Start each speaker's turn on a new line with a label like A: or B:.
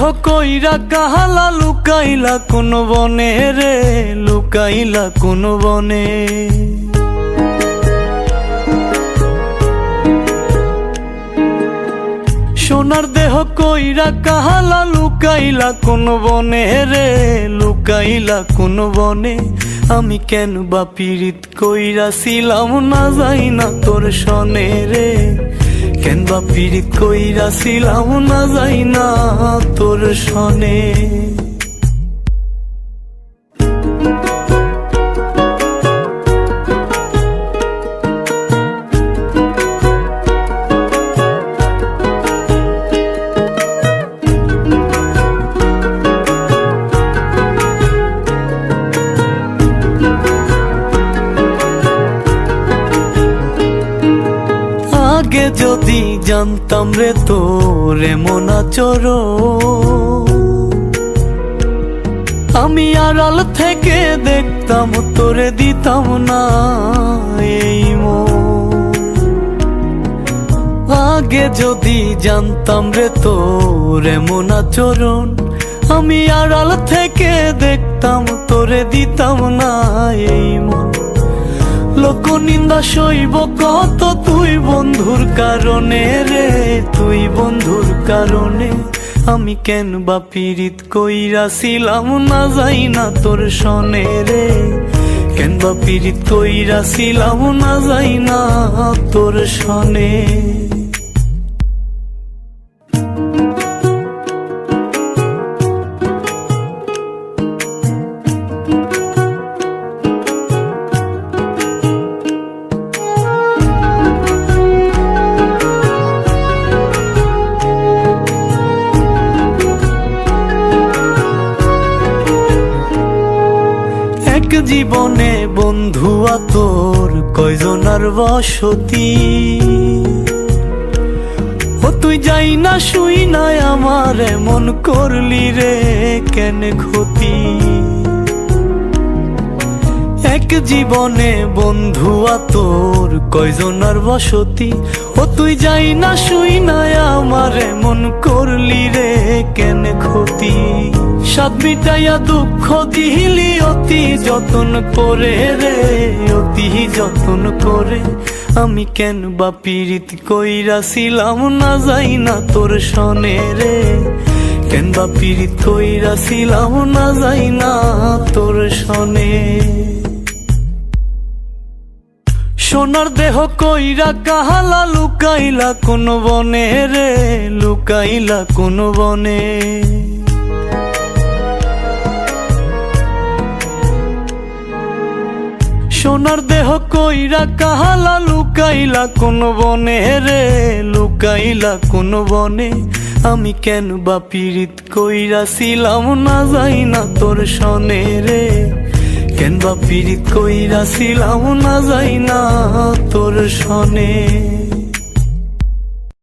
A: দেহ কইরা কাহালা লুকাইলা কোন বনে রে, লুকাইলা কোন বনে। সোনার দেহ কইরা কাহালা লুকাইলা কোন বনে রে, লুকাইলা কোন বনে। আমি কেন বা পীড়িত কইরাছিলাম না যাই না তোর সনে রে, কেন বা পীড়িত কইরাছিলাম না যাই না তোর সনে। আগে যদি জানতাম রে তোর এমন আচরণ, আমি আড়াল থেকে দেখতাম তোরে দিতাম না এই মন। আগে যদি জানতাম রে তোর এমন আচরণ, আমি আড়াল থেকে দেখতাম তোরে দিতাম না এই মন। লোক নিন্দা সইব কত তুই বন্ধুর কারণে রে, তুই বন্ধুর কারণে। আমি কেন বা পীড়িত কইরাছিলাম না যাই না তোর সনে রে, কেন বা পীড়িত কইরাছিলাম না যাই না তোর সনে। এক জীবনে বন্ধুয়া তোর কয়জনার বসতি, ও তুই যাই না শুই নাই আমার এমন করলি রে কেন ক্ষতি। এক জীবনে বন্ধুয়া তোর কয়জনার বসতি, ও তুই যাই না শুই নাই আমার এমন করলি রে কেন ক্ষতি। সাত মিটাইয়া দুঃখ দিলি অতি যতন করে রে, অতি যতন করে। আমি কেন বা পীড়িত কইরাছিলাম না যাই না তোর সনে রে, কেন বা পীড়িত কইরাছিলাম না যাই না তোর সনে। সোনার দেহ কইরা কাহালা লুকাইলা কোন বনে রে, লুকাইলা কোন বনে। সোনার দেহ কইরা কাহালা লুকাইলা কোন বনে রে, লুকাইলা কোন বনে। আমি কেন বা পীড়িত কইরাছিলাম না যাই না তোর সনে রে, কেন বা পীড়িত কইরাছিলাম না যাই না তোর সনে।